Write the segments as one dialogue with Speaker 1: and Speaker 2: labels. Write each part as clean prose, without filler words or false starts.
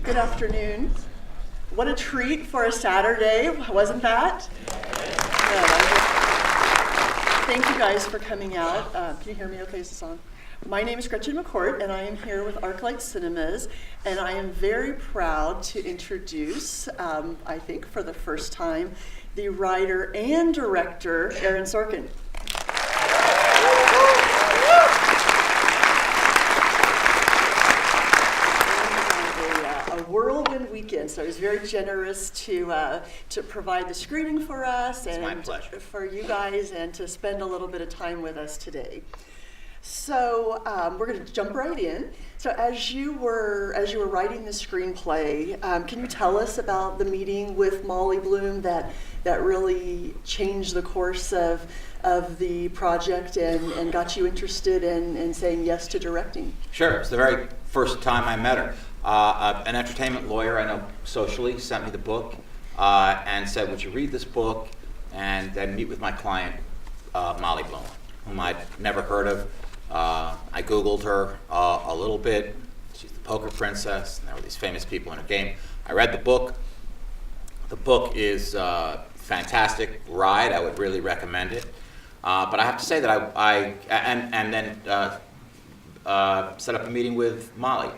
Speaker 1: Good afternoon. What a treat for a Saturday, wasn't that? Thank you guys for coming out. Can you hear me okay? Is this on? My name is Gretchen McCourt, and I am here with ArcLight Cinemas, and I am very proud to introduce, I think for the first time, the writer and director, Aaron Sorkin. A whirlwind weekend, so he was very generous to provide the screening for us and
Speaker 2: my pleasure.
Speaker 1: For you guys, and to spend a little bit of time with us today. So we're going to jump right in. So as you were writing the screenplay, can you tell us about the meeting with Molly Bloom that really changed the course of the project and got you interested in saying yes to directing?
Speaker 2: Sure. It's the very first time I met her. An entertainment lawyer I know socially sent me the book and said, would you read this book and then meet with my client, Molly Bloom, whom I'd never heard of. I Googled her a little bit. She's the poker princess, and there were these famous people in her game. I read the book. The book is a fantastic ride. I would really recommend it. But I have to say that I then set up a meeting with Molly.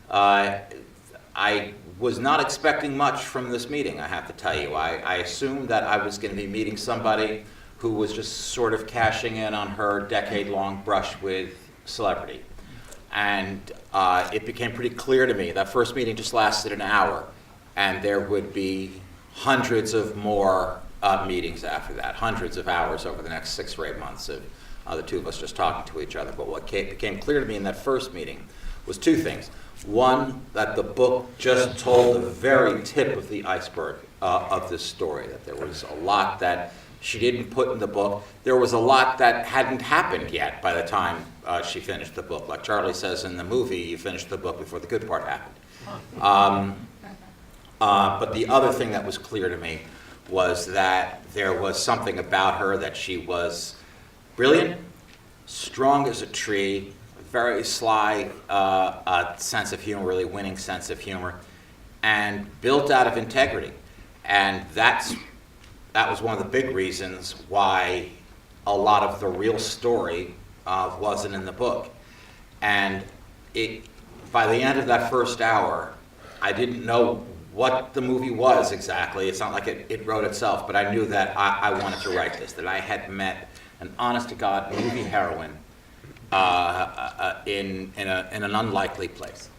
Speaker 2: I was not expecting much from this meeting, I have to tell you. I assumed that I was going to be meeting somebody who was just sort of cashing in on her decade-long brush with celebrity. And it became pretty clear to me. That first meeting just lasted an hour, and there would be hundreds of more meetings after that, hundreds of hours over the next 6 or 8 months of the two of us just talking to each other. But what became clear to me in that first meeting was two things. One, that the book just told the very tip of the iceberg of this story, that there was a lot that she didn't put in the book. There was a lot that hadn't happened yet by the time she finished the book. Like Charlie says in the movie, you finished the book before the good part happened. But the other thing that was clear to me was that there was something about her, that she was brilliant, strong as a tree, very sly sense of humor, really winning sense of humor, and built out of integrity. And that was one of the big reasons why a lot of the real story wasn't in the book. And by the end of that first hour, I didn't know what the movie was exactly. It's not like it wrote itself, but I knew that I wanted to write this, that I had met an honest-to-God movie heroine in an unlikely place.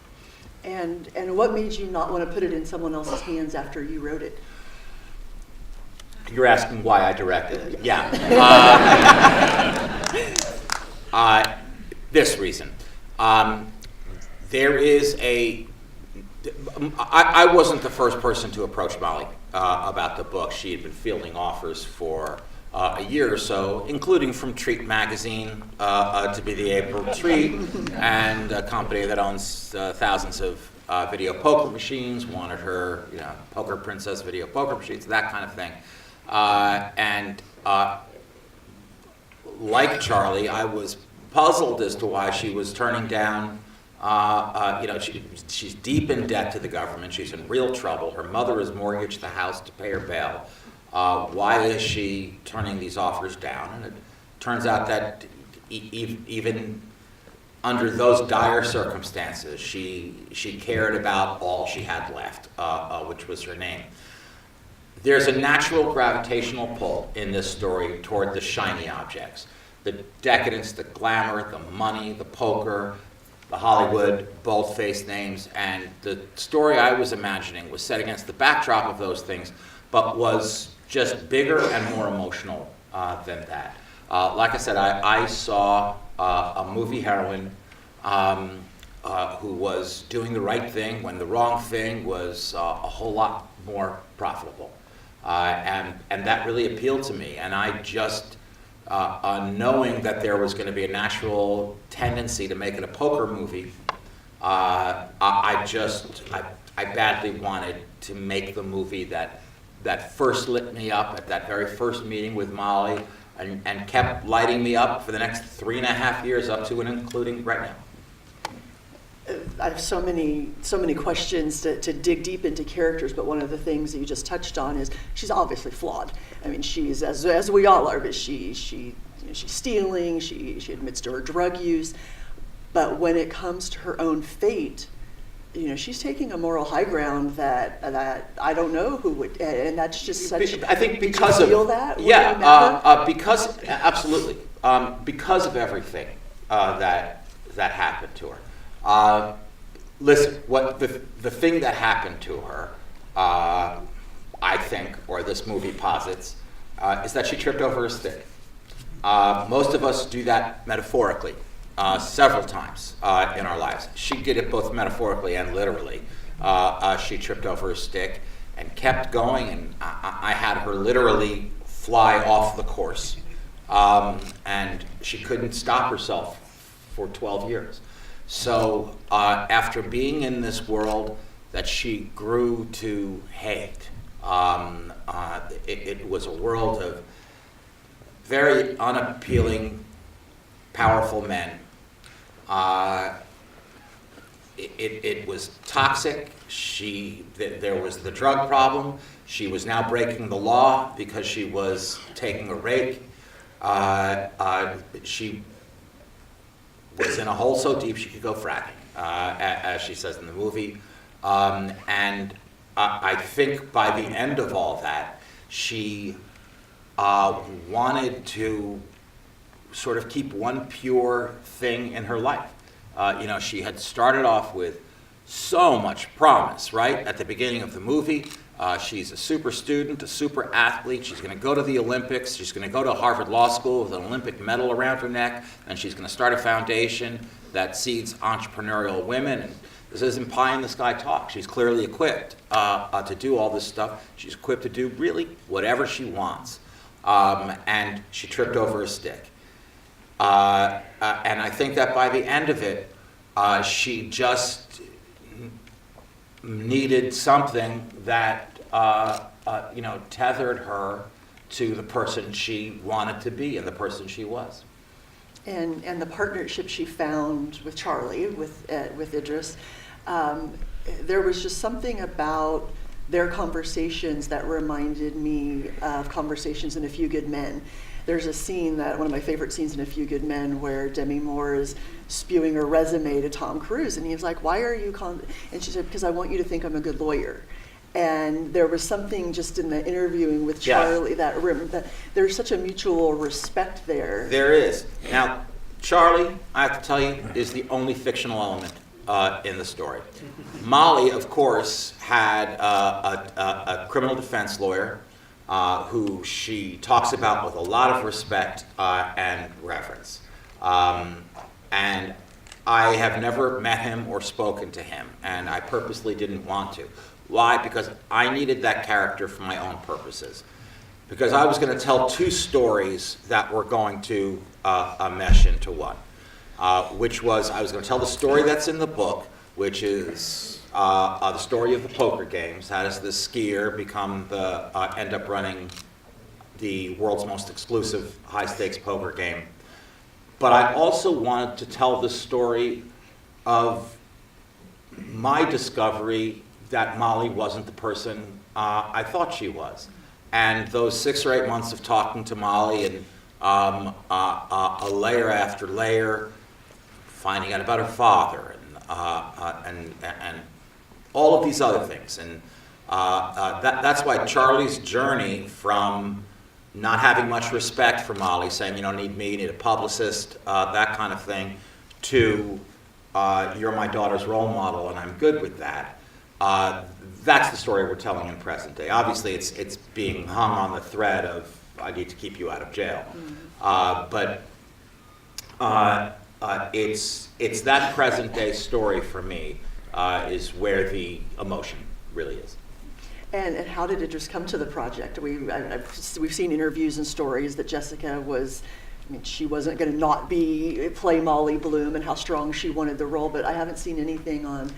Speaker 1: And what made you not want to put it in someone else's hands after you wrote it?
Speaker 2: You're asking why I directed it. Yeah. This reason. There is I wasn't the first person to approach Molly about the book. She had been fielding offers for a year or so, including from Treat magazine to be the April Treat, and a company that owns thousands of video poker machines, wanted her, poker princess video poker machines, that kind of thing. Like Charlie, I was puzzled as to why she was turning down. She's deep in debt to the government. She's in real trouble. Her mother has mortgaged the house to pay her bail. Why is she turning these offers down? And it turns out that even under those dire circumstances, she cared about all she had left, which was her name. There's a natural gravitational pull in this story toward the shiny objects, the decadence, the glamour, the money, the poker, the Hollywood bold-faced names, and the story I was imagining was set against the backdrop of those things, but was just bigger and more emotional than that. Like I said, I saw a movie heroine who was doing the right thing when the wrong thing was a whole lot more profitable. And that really appealed to me. And I just, knowing that there was going to be a natural tendency to make it a poker movie, I badly wanted to make the movie that first lit me up at that very first meeting with Molly, and kept lighting me up for the next 3.5 years, up to and including right now.
Speaker 1: I have so many questions to dig deep into characters, but one of the things that you just touched on is she's obviously flawed. I mean, she's as we all are, but she's stealing. She admits to her drug use, but when it comes to her own fate, she's taking a moral high ground that I don't know who would, and that's just such.
Speaker 2: I think because
Speaker 1: did you feel
Speaker 2: of
Speaker 1: that.
Speaker 2: Because absolutely because of everything that happened to her. Listen, what the thing that happened to her, I think, or this movie posits, is that she tripped over a stick. Most of us do that metaphorically. Several times in our lives. She did it both metaphorically and literally. She tripped over a stick and kept going, and I had her literally fly off the course. And she couldn't stop herself for 12 years. So after being in this world that she grew to hate, it was a world of very unappealing, powerful men. It was toxic. There was the drug problem. She was now breaking the law because she was taking a rake. She was in a hole so deep she could go fracking, as she says in the movie. And I think by the end of all that, she wanted to sort of keep one pure thing in her life. She had started off with so much promise, right? At the beginning of the movie, she's a super student, a super athlete. She's going to go to the Olympics. She's going to go to Harvard Law School with an Olympic medal around her neck, and she's going to start a foundation that seeds entrepreneurial women. And this isn't pie in the sky talk. She's clearly equipped to do all this stuff. She's equipped to do really whatever she wants. And she tripped over a stick. And I think that by the end of it, she just needed something that tethered her to the person she wanted to be and the person she was.
Speaker 1: And the partnership she found with Charlie, with Idris, there was just something about their conversations that reminded me of conversations in A Few Good Men. There's a scene one of my favorite scenes in A Few Good Men, where Demi Moore is spewing her resume to Tom Cruise, and he's like, "Why are you?" And she said, "Because I want you to think I'm a good lawyer." And there was something just in the interviewing with Charlie that there's such a mutual respect there.
Speaker 2: There is. Now, Charlie, I have to tell you, is the only fictional element in the story. Molly, of course, had a criminal defense lawyer who she talks about with a lot of respect and reverence. And I have never met him or spoken to him, and I purposely didn't want to. Why? Because I needed that character for my own purposes. Because I was going to tell two stories that were going to mesh into one, which was I was going to tell the story that's in the book, which is the story of the poker games. How does this skier end up running the world's most exclusive high-stakes poker game? But I also wanted to tell the story of my discovery that Molly wasn't the person I thought she was. And those 6 or 8 months of talking to Molly and a layer after layer, finding out about her father and all of these other things. And that's why Charlie's journey from not having much respect for Molly, saying you don't need me, you need a publicist, that kind of thing, to you're my daughter's role model and I'm good with that. That's the story we're telling in present day. Obviously, it's being hung on the thread of I need to keep you out of jail, but it's that present day story for me is where the emotion really is.
Speaker 1: And how did it just come to the project? We've seen interviews and stories that Jessica she wasn't going to not play Molly Bloom and how strong she wanted the role, but I haven't seen anything on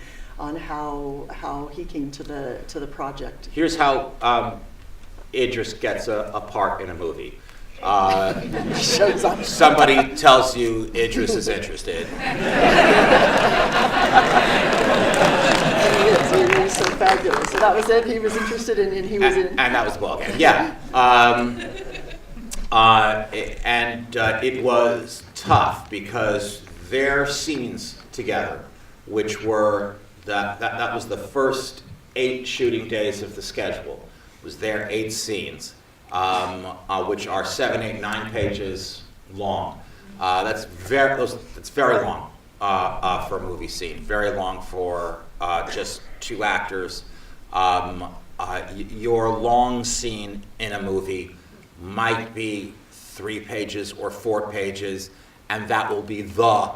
Speaker 1: how he came to the project.
Speaker 2: Here's how Idris gets a part in a movie.
Speaker 1: Shows up.
Speaker 2: somebody tells you Idris is interested.
Speaker 1: He is so fabulous. So that was it. He was interested in, and he was in.
Speaker 2: And that was the ball game. Yeah. It was tough because their scenes together, which were that was the first 8 shooting days of the schedule, was their 8 scenes, which are 7, 8, 9 pages long. That's very long for a movie scene. Very long for just 2 actors. Your long scene in a movie might be 3 pages or 4 pages, and that will be the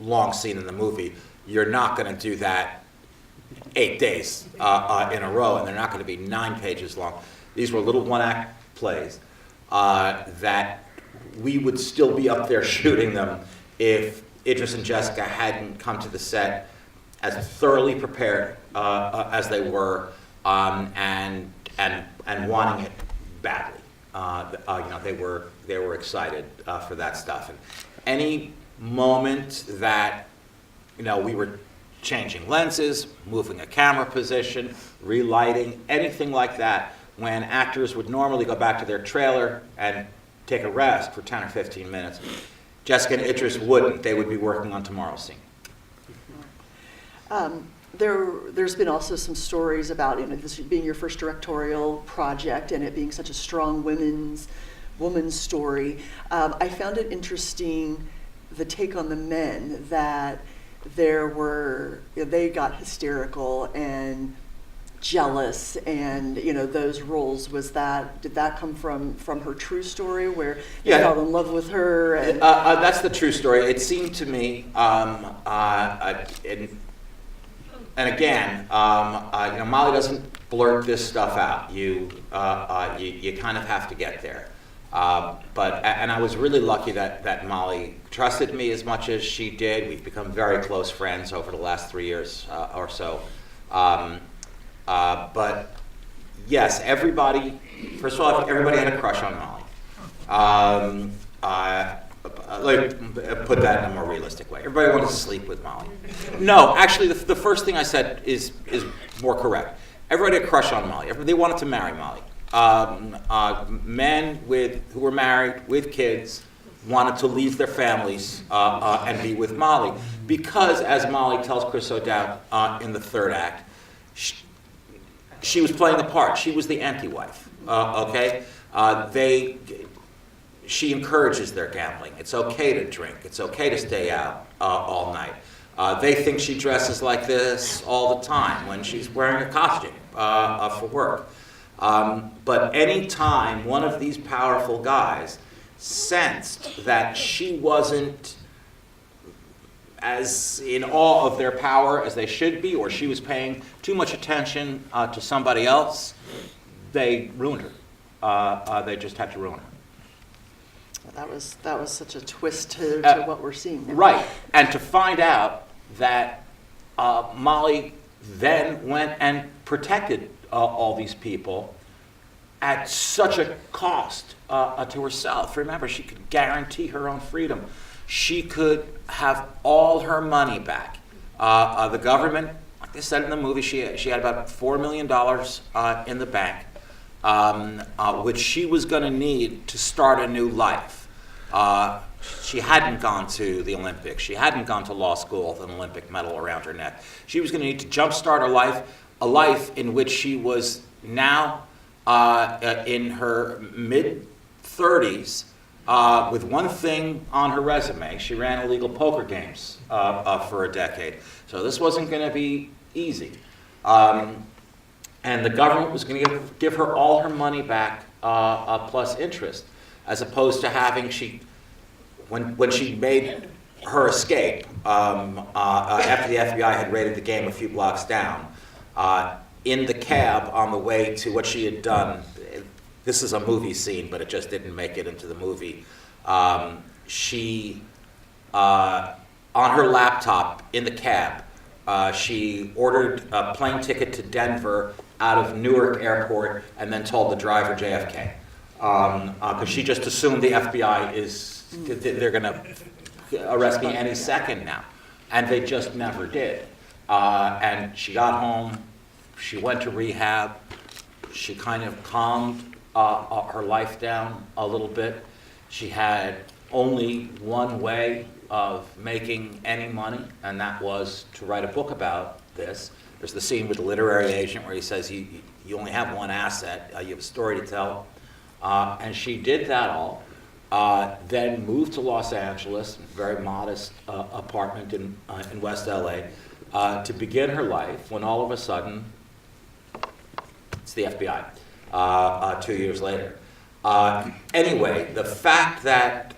Speaker 2: long scene in the movie. You're not going to do that 8 days in a row, and they're not going to be 9 pages long. These were little one-act plays that we would still be up there shooting them if Idris and Jessica hadn't come to the set as thoroughly prepared as they were, and wanting it badly. They were excited for that stuff. And any moment that we were changing lenses, moving a camera position, relighting, anything like that, when actors would normally go back to their trailer and take a rest for 10 or 15 minutes, Jessica and Idris wouldn't. They would be working on tomorrow's scene.
Speaker 1: There's been also some stories about this being your first directorial project and it being such a strong woman's story. I found it interesting, the take on the men, that they got hysterical and jealous, and those roles. Did that come from her true story where you fell in love with her? And
Speaker 2: that's the true story. It seemed to me, and again, Molly doesn't blurt this stuff out. You kind of have to get there. And I was really lucky that Molly trusted me as much as she did. We've become very close friends over the last 3 years or so. But yes, first of all, everybody had a crush on Molly. Let me put that in a more realistic way. Everybody wanted to sleep with Molly. No, actually, the first thing I said is more correct. Everybody had a crush on Molly. They wanted to marry Molly. Men who were married with kids wanted to leave their families and be with Molly because, as Molly tells Chris O'Dowd in the 3rd act, she was playing the part. She was the anti-wife. Okay, she encourages their gambling. It's okay to drink. It's okay to stay out all night. They think she dresses like this all the time when she's wearing a costume for work. But any time one of these powerful guys sensed that she wasn't as in awe of their power as they should be, or she was paying too much attention to somebody else, they ruined her. They just had to ruin her.
Speaker 1: That was such a twist to what we're seeing now.
Speaker 2: Right, and to find out that Molly then went and protected all these people at such a cost to herself. Remember, she could guarantee her own freedom. She could have all her money back. The government, like they said in the movie, she had about $4 million in the bank, which she was going to need to start a new life. She hadn't gone to the Olympics. She hadn't gone to law school with an Olympic medal around her neck. She was going to need to jumpstart her life, a life in which she was now in her mid-30s with one thing on her resume. She ran illegal poker games for a decade. So this wasn't going to be easy. And the government was going to give her all her money back plus interest, as opposed to having when she made her escape after the FBI had raided the game a few blocks down, in the cab on the way to what she had done. This is a movie scene, but it just didn't make it into the movie. She, on her laptop in the cab, she ordered a plane ticket to Denver out of Newark Airport and then told the driver JFK. because she just assumed the FBI they're going to arrest me any second now. And they just never did. And she got home, she went to rehab, she kind of calmed her life down a little bit. She had only one way of making any money, and that was to write a book about this. There's the scene with the literary agent where he says you only have one asset, you have a story to tell. And she did that all, then moved to Los Angeles, a very modest apartment in West LA, to begin her life, when all of a sudden, it's the FBI, 2 years later. Anyway, the fact that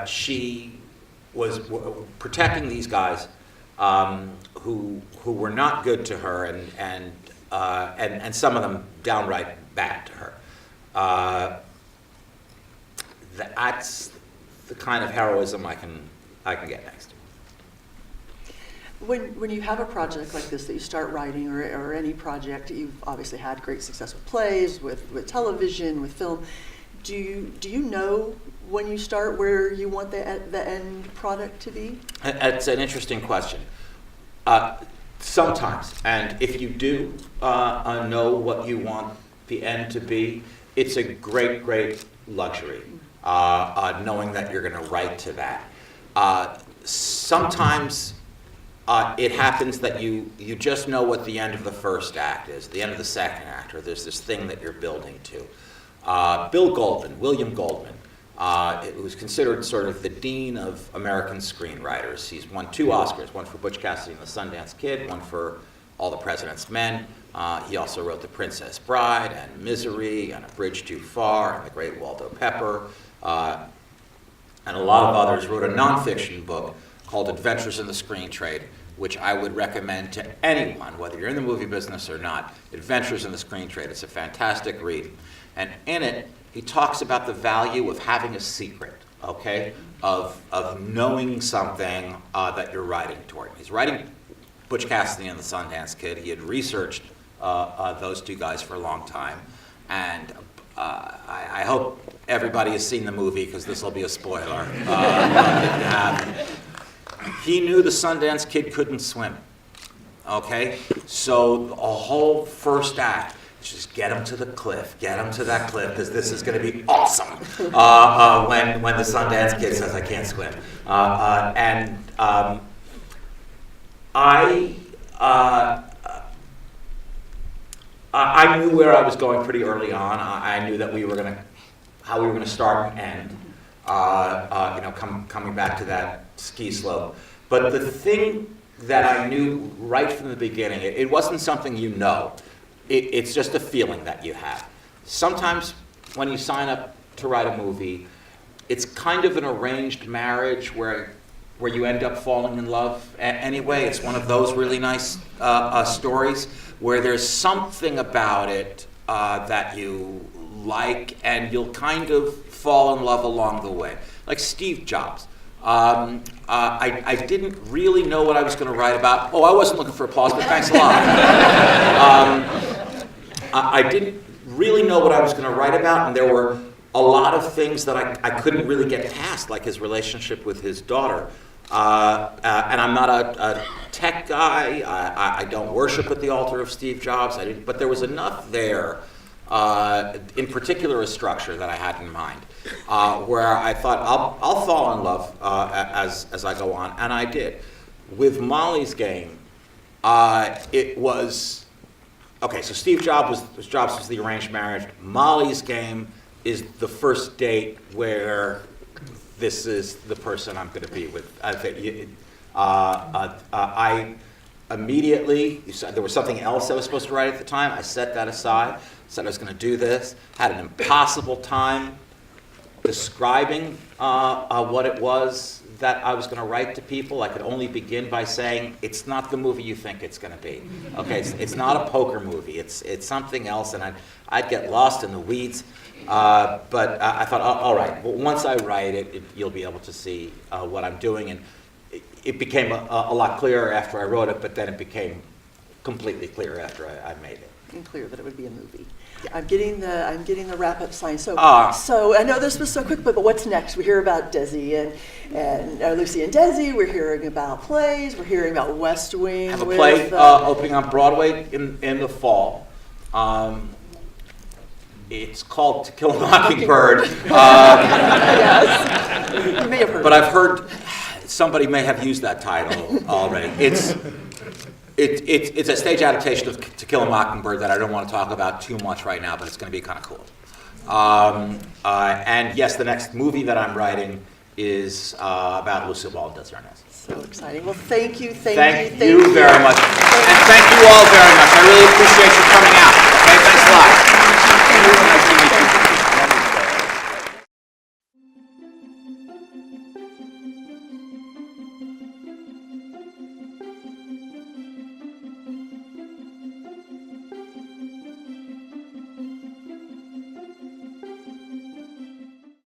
Speaker 2: she was protecting these guys who were not good to her, and some of them downright bad to her. That's the kind of heroism I can get next to.
Speaker 1: When you have a project like this that you start writing, or any project, you've obviously had great success with plays, with television, with film. Do you know when you start where you want the end product to be?
Speaker 2: It's an interesting question. Sometimes, and if you do know what you want the end to be, it's a great, great luxury, knowing that you're going to write to that. Sometimes it happens that you just know what the end of the first act is, the end of the second act, or there's this thing that you're building to. William Goldman, it was considered sort of the dean of American screenwriters. He's won 2 Oscars, one for Butch Cassidy and the Sundance Kid, one for All the President's Men. He also wrote The Princess Bride and Misery and A Bridge Too Far and The Great Waldo Pepper, and a lot of others. Wrote a nonfiction book called Adventures in the Screen Trade, which I would recommend to anyone, whether you're in the movie business or not. Adventures in the Screen Trade. It's a fantastic read. And in it, he talks about the value of having a secret, okay? Of knowing something that you're writing toward. He's writing Butch Cassidy and the Sundance Kid. He had researched those 2 guys for a long time. And I hope everybody has seen the movie, because this will be a spoiler. If you haven't. He knew the Sundance Kid couldn't swim, okay? So a whole first act, just get him to the cliff, get him to that cliff, because this is going to be awesome when the Sundance Kid says, I can't swim. I knew where I was going pretty early on. I knew that how we were going to start and end, coming back to that ski slope. But the thing that I knew right from the beginning, it wasn't something you know. It's just a feeling that you have. Sometimes when you sign up to write a movie, it's kind of an arranged marriage where you end up falling in love anyway. It's one of those really nice stories where there's something about it that you like, and you'll kind of fall in love along the way. Like Steve Jobs. I didn't really know what I was going to write about. Oh, I wasn't looking for applause, but thanks a lot. I didn't really know what I was going to write about, and there were a lot of things that I couldn't really get past, like his relationship with his daughter. And I'm not a tech guy. I don't worship at the altar of Steve Jobs. But there was enough there, in particular a structure that I had in mind, where I thought I'll fall in love as I go on, and I did. With Molly's Game, it was okay. So Steve Jobs was the arranged marriage. Molly's Game is the first date where this is the person I'm going to be with. I immediately, there was something else I was supposed to write at the time. I set that aside, said I was going to do this, had an impossible time describing what it was that I was going to write to people. I could only begin by saying, it's not the movie you think it's going to be. Okay, it's not a poker movie. It's something else, and I'd get lost in the weeds. But I thought, all right, well, once I write it, you'll be able to see what I'm doing. And it became a lot clearer after I wrote it, but then it became completely clear after I made it.
Speaker 1: And clear that it would be a movie. I'm getting the wrap-up sign. So I know this was so quick, but what's next? We hear about Desi and Lucy and Desi. We're hearing about plays. We're hearing about West Wing.
Speaker 2: I have a play opening on Broadway in the fall. It's called To Kill a Mockingbird.
Speaker 1: Yes, you may have heard.
Speaker 2: But I've heard somebody may have used that title already. It's a stage adaptation of To Kill a Mockingbird that I don't want to talk about too much right now, but it's going to be kind of cool. And yes, the next movie that I'm writing is about Lucille Ball and Desi Arnaz.
Speaker 1: So exciting. Well, thank you very
Speaker 2: much. And thank you all very much. I really appreciate you coming out. Okay, thanks a lot.